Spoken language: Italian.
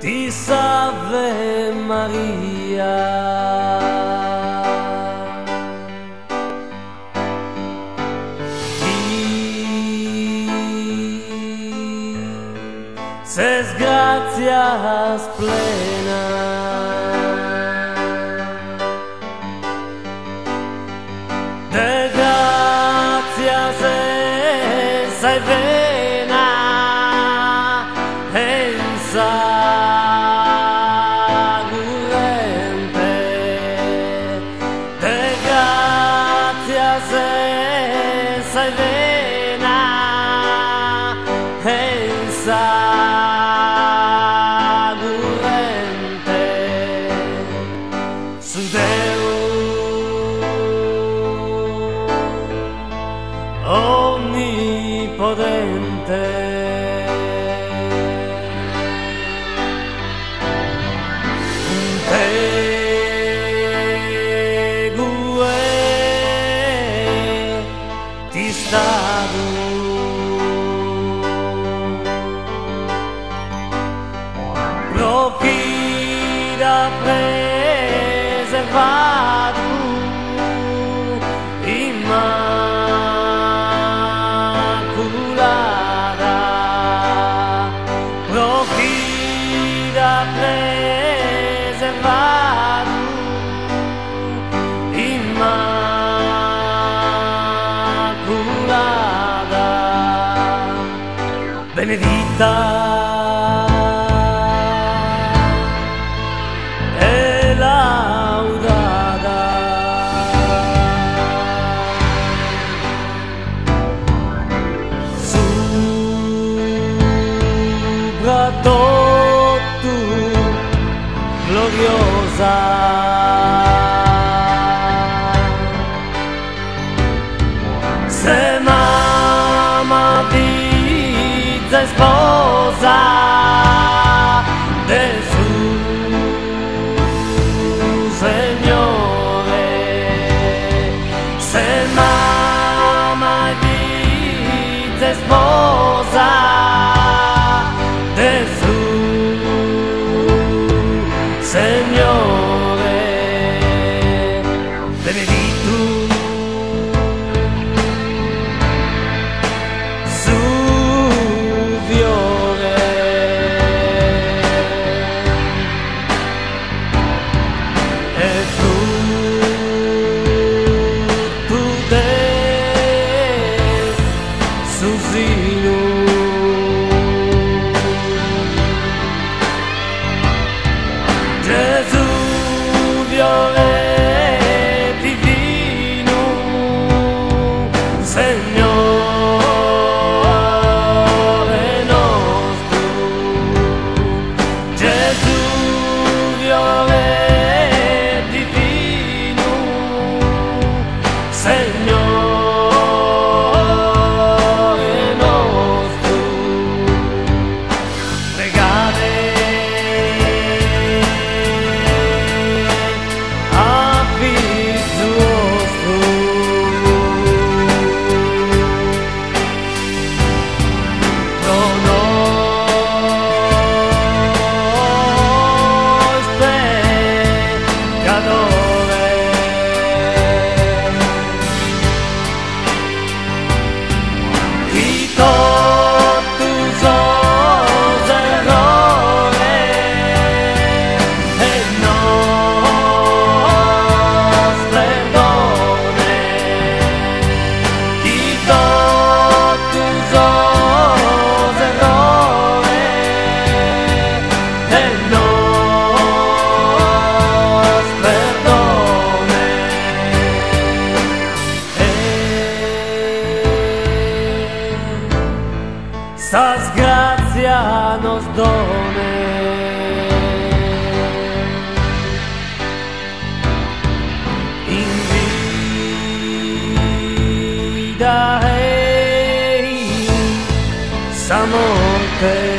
ti salve Maria. Ses gracias plena, de gracias sei vena en sagurente, de gracias sei vena en sagurente, su Deo onnipotente, te gue ti stato profida preservato immaculata, profida preservato immaculata, benedita e laudata, soprattutto gloriosa, se mamma vita e sposa del Signore, se mamma vita e sposa del Signore, benedetto su fiore, e frutto del suo seno, Gesù fiore divino, Signore nostro, Gesù fiore divino, Signore nostro, pregate sas gracia nos done, in vida e in sa morte.